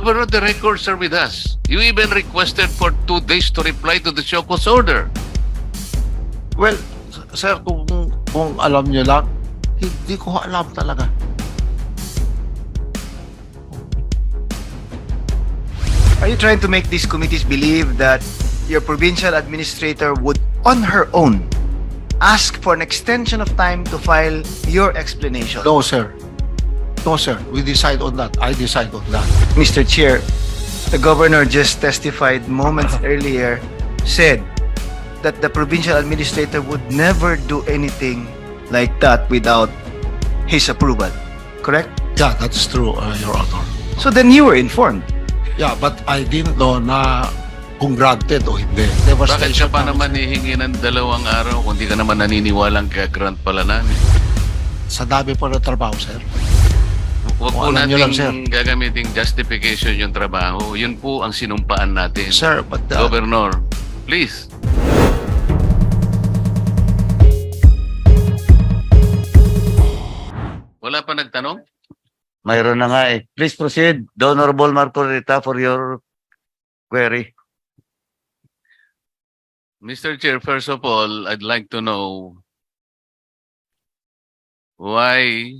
But the records are with us. You even requested for 2 days to reply to the show cause order. Well, sir, kung alam nyo lang, hindi ko alam talaga. Are you trying to make these committees believe that your provincial administrator would, on her own, ask for an extension of time to file your explanation? No, sir. No, sir. We decide on that. I decide on that. Mr. Chair, the governor just testified moments earlier, said that the provincial administrator would never do anything like that without his approval. Correct? Yeah, that's true, Your Honor. So then you were informed. Yeah, but I didn't know na kung granted o hindi. There was Bakit ka pa naman hihingi ng 2 araw kung di ka naman naniniwalang kaya-grant pala namin? Sa dami po ng trabaho, sir. Huwag po Kung alam nyo lang, sir. nating gagamiting justification yung trabaho. Yun po ang sinumpaan natin. Sir, but Governor, please. Wala pa nagtanong? Mayroon na nga eh. Please proceed, the Honorable Marco Rita, for your query. Mr. Chair, first of all, I'd like to know why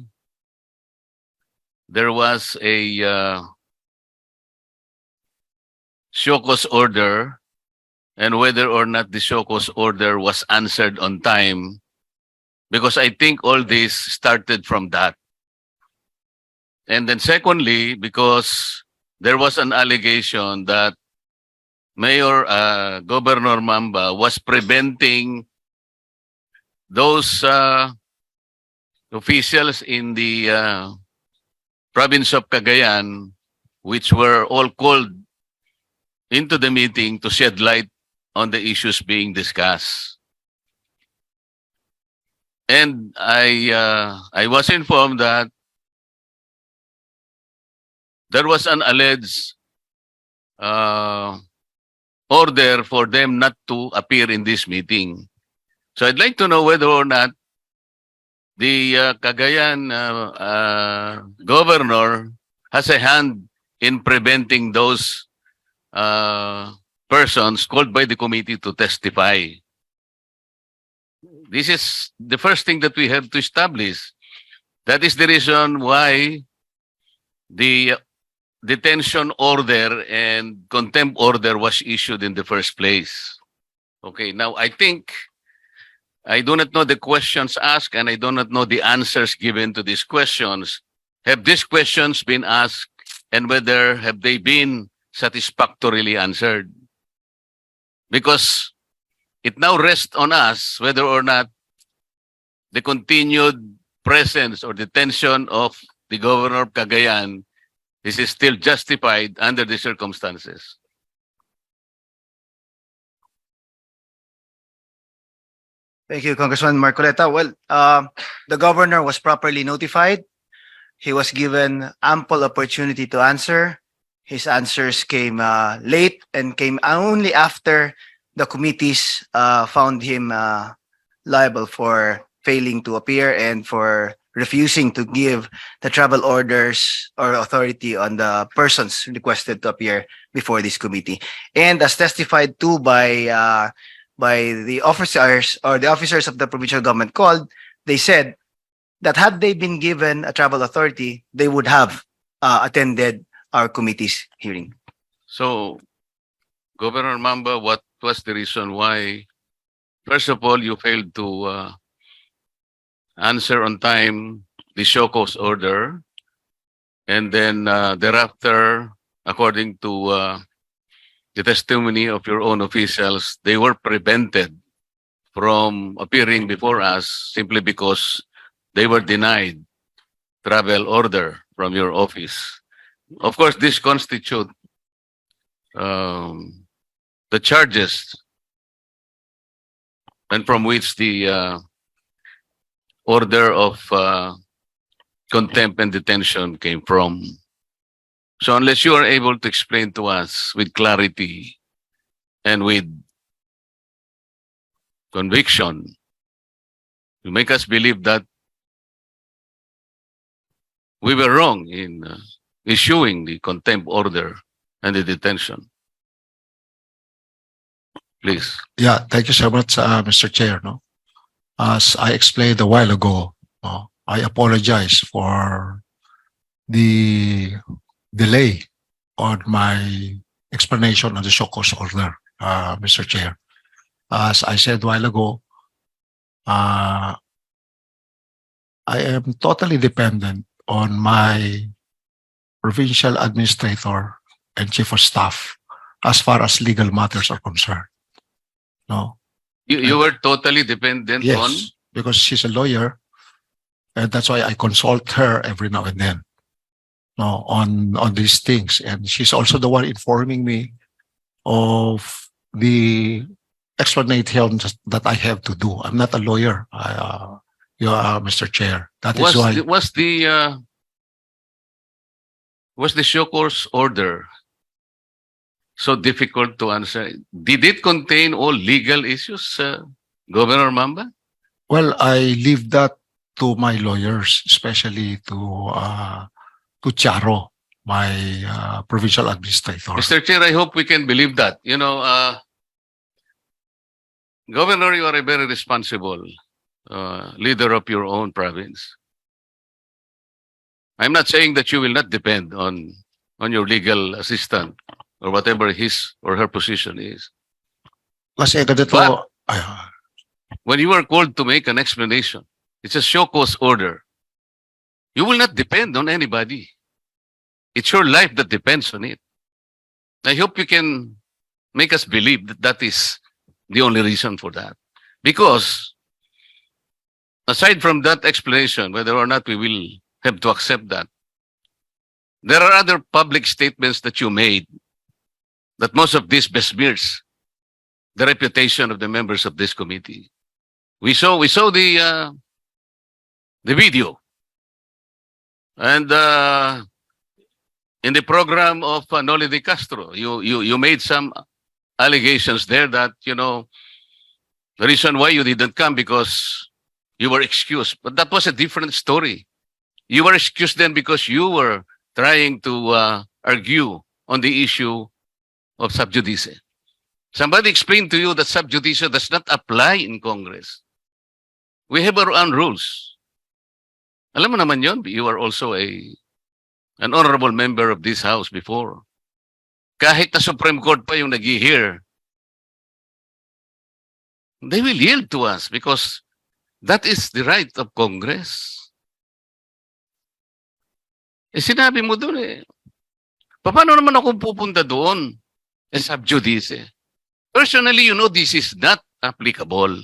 there was a show cause order and whether or not the show cause order was answered on time, because I think all this started from that. And then secondly, because there was an allegation that Mayor Governor Mamba was preventing those officials in the province of Cagayan, which were all called into the meeting to shed light on the issues being discussed. And I was informed that there was an alleged order for them not to appear in this meeting. So I'd like to know whether or not the Cagayan governor has a hand in preventing those persons called by the committee to testify. This is the first thing that we have to establish. That is the reason why the detention order and contempt order was issued in the first place. Okay, now I think I do not know the questions asked and I do not know the answers given to these questions. Have these questions been asked and whether have they been satisfactorily answered? Because it now rests on us whether or not the continued presence or detention of the governor of Cagayan is still justified under the circumstances. Thank you, Congressman Marcoleta. Well, the governor was properly notified. He was given ample opportunity to answer. His answers came late and came only after the committees found him liable for failing to appear and for refusing to give the travel orders or authority on the persons requested to appear before this committee. And as testified to by the officers or the officers of the provincial government called, they said that had they been given a travel authority, they would have attended our committee's hearing. So, Governor Mamba, what was the reason why, first of all, you failed to answer on time the show cause order, and then thereafter, according to the testimony of your own officials, they were prevented from appearing before us simply because they were denied travel order from your office. Of course, this constitute the charges and from which the order of contempt and detention came from. So unless you are able to explain to us with clarity and with conviction, you make us believe that we were wrong in issuing the contempt order and the detention. Please. Yeah, thank you so much, Mr. Chair. No, as I explained a while ago, I apologize for the delay on my explanation on the show cause order, Mr. Chair. As I said a while ago, I am totally dependent on my provincial administrator and chief of staff as far as legal matters are concerned. No. You were totally dependent on. Yes, because she's a lawyer, and that's why I consult her every now and then, no, on these things. And she's also the one informing me of the explanations that I have to do. I'm not a lawyer, Mr. Chair. That is why. Was the show cause order so difficult to answer? Did it contain all legal issues, Governor Mamba? Well, I leave that to my lawyers, especially to Charo, my provincial administrator. Mr. Chair, I hope we can believe that. Governor, you are a very responsible leader of your own province. I'm not saying that you will not depend on your legal assistant or whatever his or her position is. Kasi ganito, But- When you are called to make an explanation, it's a show cause order. You will not depend on anybody. It's your life that depends on it. I hope you can make us believe that that is the only reason for that. Because aside from that explanation, whether or not we will have to accept that, there are other public statements that you made that most of this besmears the reputation of the members of this committee. We saw the video, and in the program of Noli de Castro, you made some allegations there that the reason why you didn't come because you were excused, but that was a different story. You were excused then because you were trying to argue on the issue of sub judice. Somebody explained to you that sub judice does not apply in Congress. We have our own rules. Alam mo naman yon, you are also an honorable member of this house before. Kahit na Supreme Court pa yung nag-hear, they will yield to us because that is the right of Congress. Sinabi mo doon paano naman ako pupunta doon? Sub judice. Personally, this is not applicable.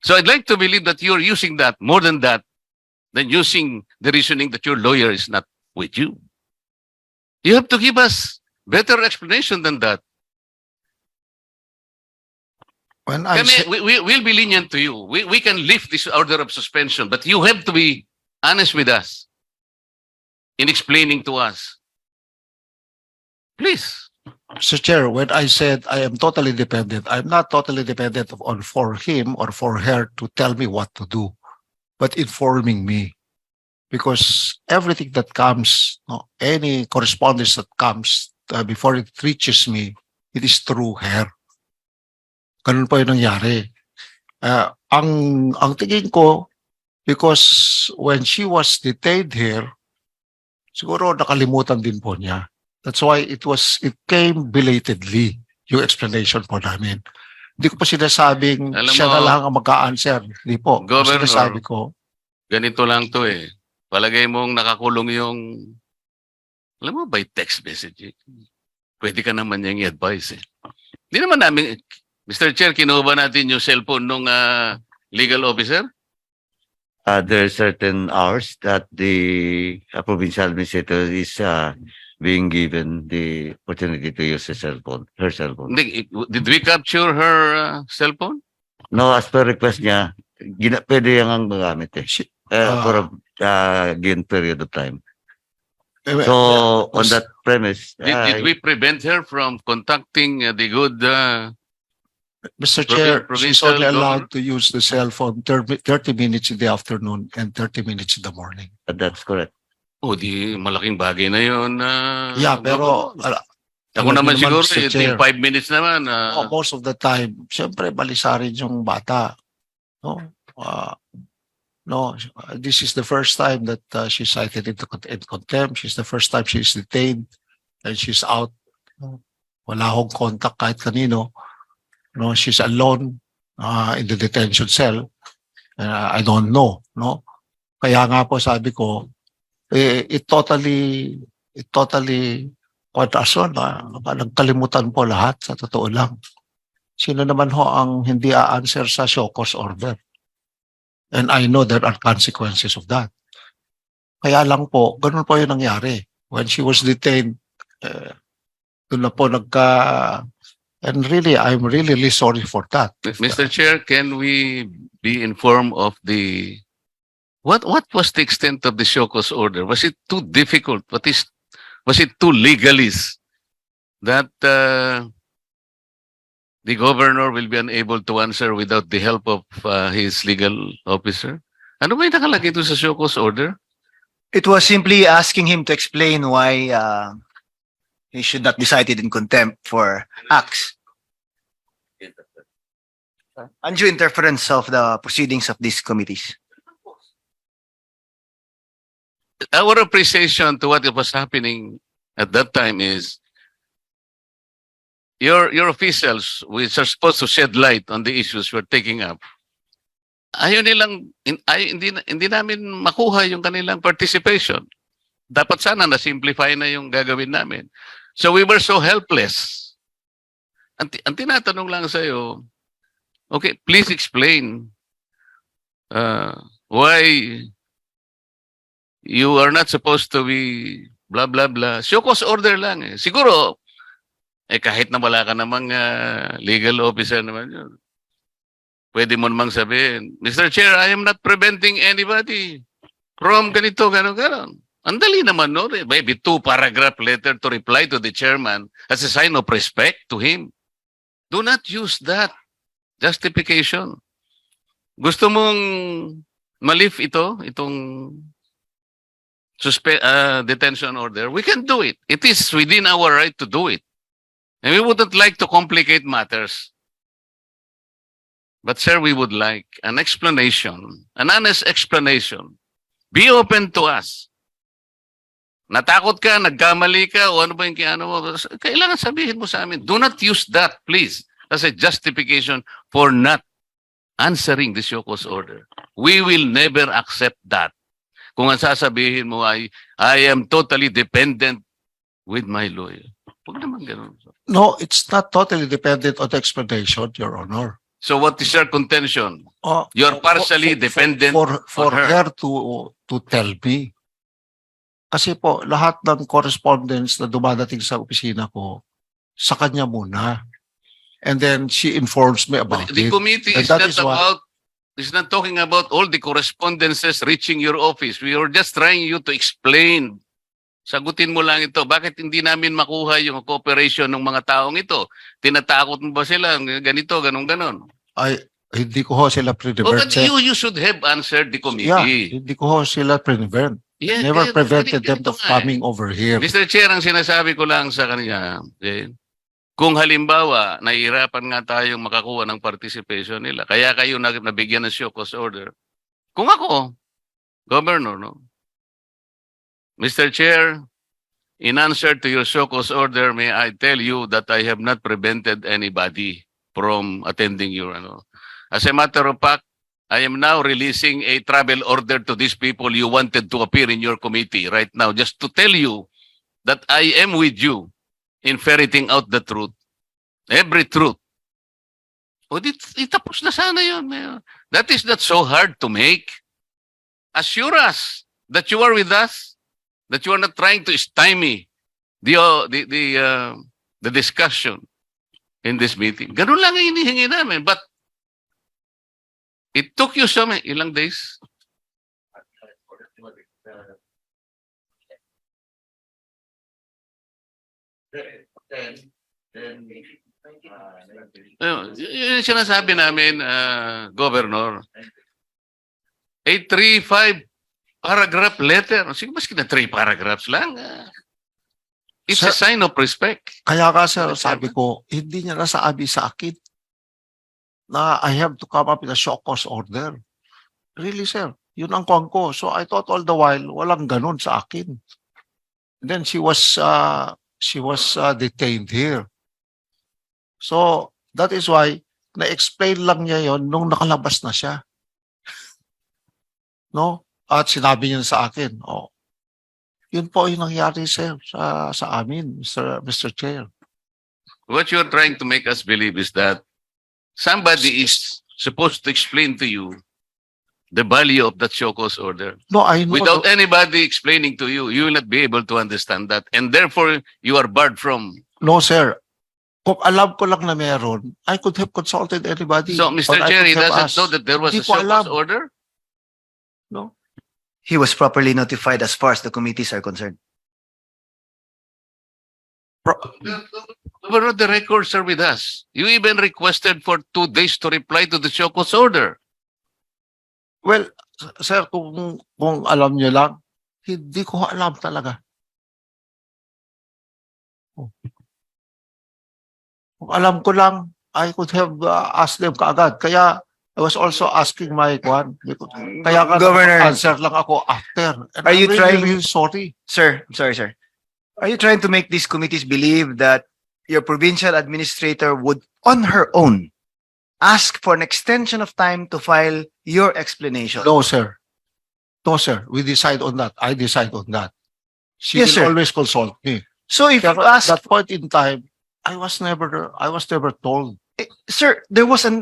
So I'd like to believe that you're using that more than using the reasoning that your lawyer is not with you. You have to give us better explanation than that. when I say, We'll be lenient to you. We can lift this order of suspension, but you have to be honest with us in explaining to us. Please. Mr. Chair, when I said I am totally dependent, I'm not totally dependent on for him or for her to tell me what to do, but informing me. Because everything that comes, any correspondence that comes before it reaches me, it is through her. Ganun po yung nangyari. Ang tingin ko, because when she was detained here, siguro nakalimutan din po niya. That's why it came belatedly, yung explanation po namin. Hindi ko pa sinasabing Alam siya mo, na lang ang mag-a-answer. Hindi po. Governor, Sinasabi ko, ganito lang to Palagay mong nakakulong yung, alam mo, by text message. Pwede ka naman niyang i-advise Hindi naman namin, Mr. Chair, kinuha ba natin yung cellphone nung legal officer? There are certain hours that the provincial administrator is being given the opportunity to use her cell phone. Did we capture her cellphone? No, as per request niya, pwede yung magamit for a given period of time. So, on that premise, Did we prevent her from contacting the good... Mr. Chair, she's only provincial allowed to use the cell phone 30 minutes in the afternoon and 30 minutes in the morning. that's correct. O di malaking bagay na yun. Yeah, pero Ako alam naman niyo siguro, naman, Mr. ito Chair. yung 5 minutes naman. Most of the time, syempre balisarin yung bata. No? No, this is the first time that she's cited in contempt. She's the first time she's detained and she's out. Wala akong contact kahit kanino. No, she's alone in the detention cell. I don't know, no? Kaya nga po sabi ko, it totally quadrasyon na nagkalimutan po lahat sa totoo lang. Sino naman ho ang hindi a-answer sa show cause order? And I know there are consequences of that. Kaya lang po, ganun po yung nangyari. When she was detained, doon na po and really, I'm really sorry for that. Mr. Chair, can we be informed of what was the extent of the show cause order? Was it too difficult? Was it too legalist that the governor will be unable to answer without the help of his legal officer? Ano ba yung nakalagay doon sa show cause order? It was simply asking him to explain why he should not be cited in contempt for acts. Undue interference of the proceedings of these committees. Our appreciation to what was happening at that time is your officials, which are supposed to shed light on the issues we're taking up, hindi namin makuha yung kanilang participation. Dapat sana na-simplify na yung gagawin namin. So we were so helpless. Ang tinatanong lang sa'yo, okay, please explain why you are not supposed to be blah, blah, blah. Show cause order lang eh. Siguro, kahit na wala ka namang legal officer naman yun, pwede mo namang sabihin, Mr. Chair, I am not preventing anybody from ganito, ganon. Ang dali naman, no? Maybe 2-paragraph letter to reply to the chairman as a sign of respect to him. Do not use that justification. Gusto mong malif itong detention order, we can do it. It is within our right to do it. And we wouldn't like to complicate matters. But sir, we would like an explanation, an honest explanation. Be open to us. Natakot ka, nagkamali ka, o ano ba yung kiano mo, kailangan sabihin mo sa amin. Do not use that, please, as a justification for not answering the show cause order. We will never accept that. Kung ang sasabihin mo ay, I am totally dependent with my lawyer. Huwag naman ganun. No, it's not totally dependent on the explanation, Your Honor. So what is your contention? You're partially dependent for on her. her to tell me. Kasi po, lahat ng correspondence na dumadating sa opisina ko, sa kanya muna. And then she informs me about But the it. committee And is that not is why- about, is not talking about all the correspondences reaching your office. We are just trying you to explain. Sagutin mo lang ito. Bakit hindi namin makuha yung cooperation ng mga taong ito? Tinatakot mo ba sila? Ganito, ganon. Ay, hindi ko ho sila Oh, prevent. but you should have answered the Yeah, committee. hindi ko ho sila prevent. Yeah, Never kaya- prevented them ganito from nga eh. coming over here. Mr. Chair, ang sinasabi ko lang sa kanya, kung halimbawa, nahihirapan nga tayong makakuha ng participation nila, kaya kayo nabigyan ng show cause order. Kung ako, Governor, no? Mr. Chair, in answer to your show cause order, may I tell you that I have not prevented anybody from attending your, As a matter of fact, I am now releasing a travel order to these people you wanted to appear in your committee right now, just to tell you that I am with you in ferreting out the truth. Every truth. O tapos na sana yun. That is not so hard to make. Assure us that you are with us, that you are not trying to stymie the discussion in this meeting. Ganun lang ang hinihingi namin. But it took you ilang days? Yun yung sinasabi namin, Governor. 835 paragraph letter. Sige, maski na 3 paragraphs lang. It's a Sir- sign of respect. Kaya nga sir, Mr. sabi ko, hindi niya nasabi sa akin na I have to come up with a show cause order. Really sir, yun ang kuwang ko. So I thought all the while, walang ganun sa akin. Then she was detained here. So that is why na-explain lang niya yon nung nakalabas na siya. No? At sinabi niya sa akin, oh, yun po yung nangyari sir sa amin, Mr. Chair. What you're trying to make us believe is that somebody is supposed to explain to you the value of that show cause order. No, I know. Without anybody explaining to you, you will not be able to understand that. And therefore, you are barred from. No, sir. Kung alam ko lang na meron, I could have consulted anybody. So, Mr. Or I Chair, could he have doesn't asked. know that there was Hindi a ko show alam. cause order? No? He was properly notified as far as the committees are concerned. But the records are with us. You even requested for 2 days to reply to the show cause order. Well, sir, kung alam niyo lang, hindi ko alam talaga. Kung alam ko lang, I could have asked them kaagad. Kaya I was also asking my kwan. Kaya nga Governor- answer lang ako after. And Are I'm you really, trying- really sorry. Sir, I'm sorry, sir. Are you trying to make these committees believe that your provincial administrator would, on her own, ask for an extension of time to file your explanation? No, sir. No, sir. We decide on that. I decide on that. She Yes, will sir. always consult me. So if you Pero ask, at that point in time, I was never told. sir, there was a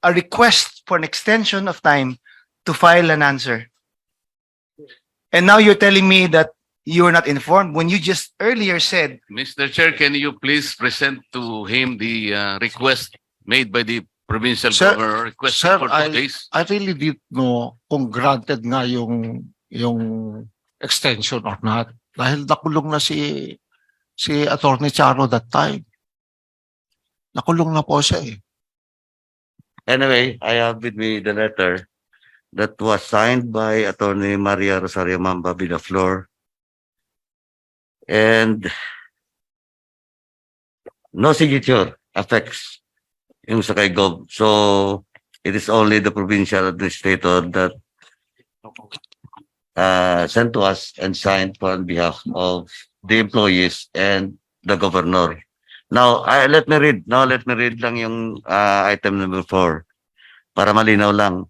request for an extension of time to file an answer. And now you're telling me that you were not informed when you just earlier said, Mr. Chair, can you please present to him the request made by the provincial Sir- governor requested sir, for 2 days? I really didn't know kung granted nga yung extension or not. Dahil nakulong na si Attorney Charo that time. Nakulong na po siya eh. Anyway, I have with me the letter that was signed by Attorney Maria Rosario Mamba Bidaflor. And no signature affects yung sa kay Gov. So it is only the provincial administrator that sent to us and signed on behalf of the employees and the governor. Now, let me read lang yung item number 4 para malinaw lang.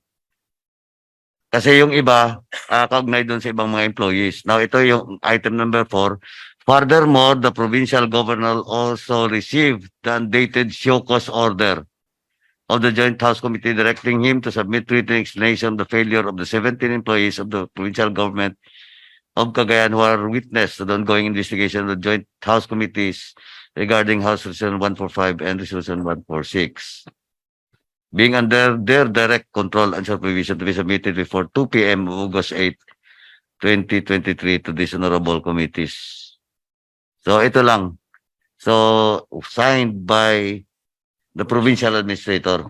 Kasi yung iba, kaugnay doon sa ibang mga employees. Now, ito yung item number 4. Furthermore, the provincial governor also received the undated show cause order of the Joint House Committee directing him to submit written explanation of the failure of the 17 employees of the provincial government of Cagayan who are witness to the ongoing investigation of the Joint House Committees regarding House Resolution 145 and Resolution 146. Being under their direct control and supervision to be submitted before 2 p.m. of August 8, 2023 to these honorable committees. So ito lang. So signed by the provincial administrator,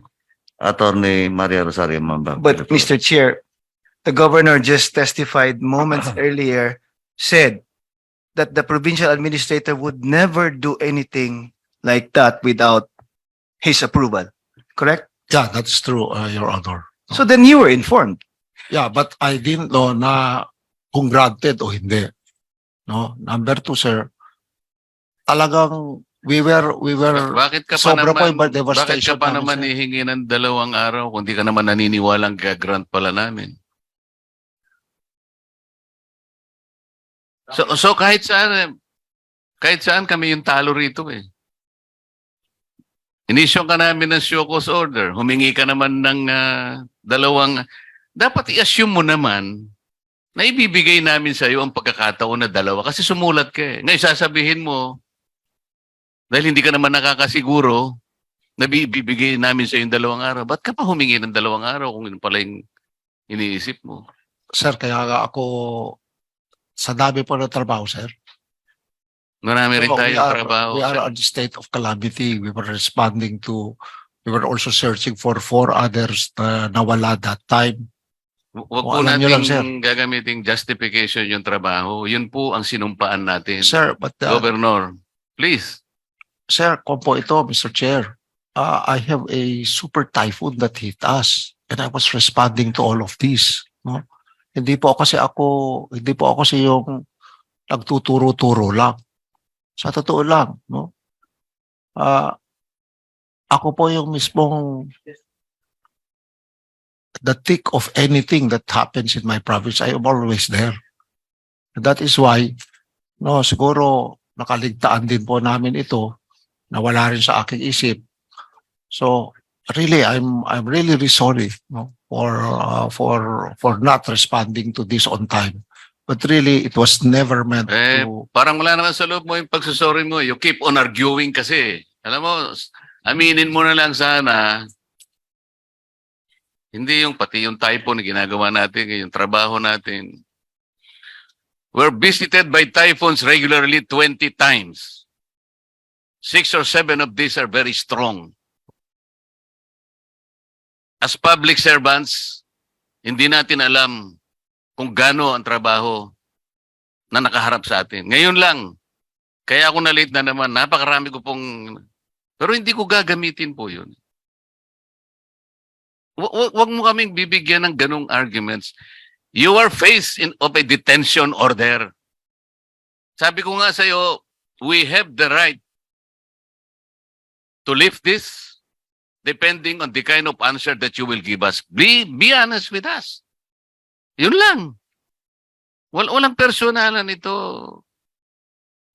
Attorney Maria Rosario Mamba. but Mr. Chair, the governor just testified moments earlier, said that the provincial administrator would never do anything like that without his approval, correct? Yeah, that's true, Your Honor. So then you were informed. Yeah, but I didn't know na kung granted o hindi. No? Number 2, sir, talagang we were Bakit ka pa sobra po naman, yung devastation bakit ka pa namin, naman sir. hihingi ng 2 araw kung di ka naman naniniwalang gagrant pala namin? So kahit saan kami yung talo rito eh. Inisyon ka namin ng show cause order, humingi ka naman ng 2, dapat i-assume mo naman na ibibigay namin sa iyo ang pagkakataon na 2 kasi sumulat ka eh. Ngayon sasabihin mo, dahil hindi ka naman nakakasiguro na bibigay namin sa iyo yung 2 araw, ba't ka pa humingi ng 2 araw kung yun pala yung iniisip mo? Sir, kaya nga ako sa dami po ng trabaho, sir. Marami rin So, tayong trabaho. we are on the state of calamity. We were responding to, we were also searching for 4 others na nawala that time. Huwag O, po alam niyo lang, nating gagamiting justification yung trabaho. Yun po ang sinumpaan natin. Sir, but Governor, please. sir, kung po ito, Mr. Chair, I have a super typhoon that hit us and I was responding to all of this. No? Hindi po ako kasi yung nagtuturo-turo lang. Sa totoo lang, no? Ako po yung mismong the thick of anything that happens in my province. I am always there. And that is why, no, siguro nakaligtaan din po namin ito na wala rin sa aking isip. So really, I'm really sorry, no, for not responding to this on time. But really, it was never meant to. Parang wala naman sa loob mo yung pagsusorry mo. You keep on arguing kasi. Alam mo, aminin mo na lang sana. Hindi yung pati yung typhoon na ginagawa natin, yung trabaho natin. We're visited by typhoons regularly 20 times. 6 or 7 of these are very strong. As public servants, hindi natin alam kung gaano ang trabaho na nakaharap sa atin. Ngayon lang, kaya ako na-late na naman, napakarami ko pong, pero hindi ko gagamitin po yun. Wag mo kaming bibigyan ng ganong arguments. You are faced of a detention order. Sabi ko nga sa'yo, we have the right to lift this depending on the kind of answer that you will give us. Be honest with us. Yun lang. Walang personalan ito,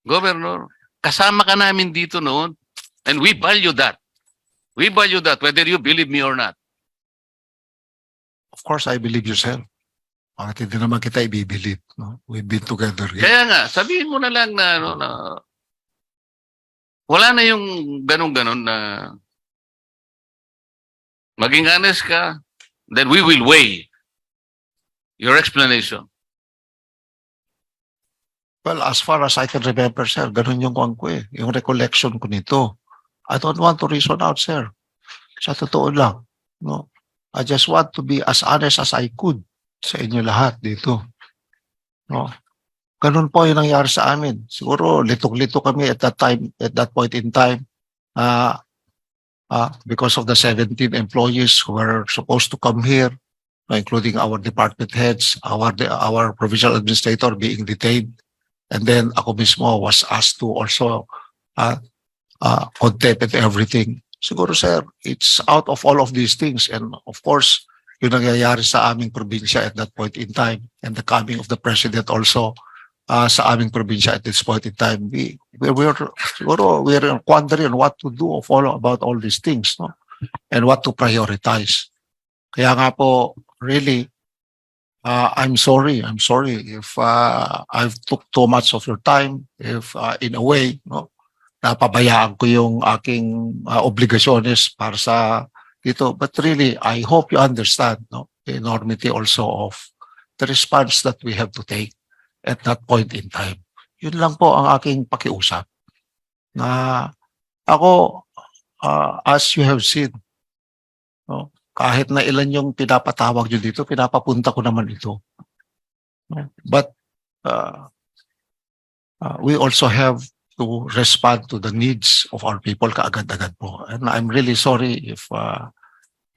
Governor. Kasama ka namin dito noon. And we value that. We value that, whether you believe me or not. Of course, I believe you, sir. Bakit hindi naman kita ibibilib? No? We've been together here. Kaya nga, sabihin mo na lang na, wala na yung ganun-ganun na maging honest ka, then we will weigh your explanation. Well, as far as I can remember, sir, ganun yung kuwan ko eh. Yung recollection ko nito. I don't want to reason out, sir. Sa totoo lang. No? I just want to be as honest as I could sa inyo lahat dito. No? Ganun po yung nangyari sa amin. Siguro, litong-lito kami at that point in time, because of the 17 employees who were supposed to come here, including our department heads, our provincial administrator being detained. And then ako mismo was asked to also contempt and everything. Siguro, sir, it's out of all of these things. And of course, yung nangyayari sa aming probinsya at that point in time, and the coming of the president also sa aming probinsya at this point in time, we're wondering what to do about all these things, no? And what to prioritize. Kaya nga po, really, I'm sorry if I've took too much of your time, if in a way, no, napabayaan ko yung aking obligasyones para sa dito. But really, I hope you understand, no, the enormity also of the response that we have to take at that point in time. Yun lang po ang aking pakiusap. Na ako, as you have seen, no, kahit na ilan yung pinapatawag nyo dito, pinapapunta ko naman ito. No? But we also have to respond to the needs of our people kaagad-agad po. And I'm really sorry if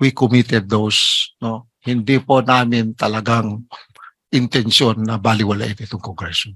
we committed those. No? Hindi po namin talagang intensyon na baliwalain itong Kongreso.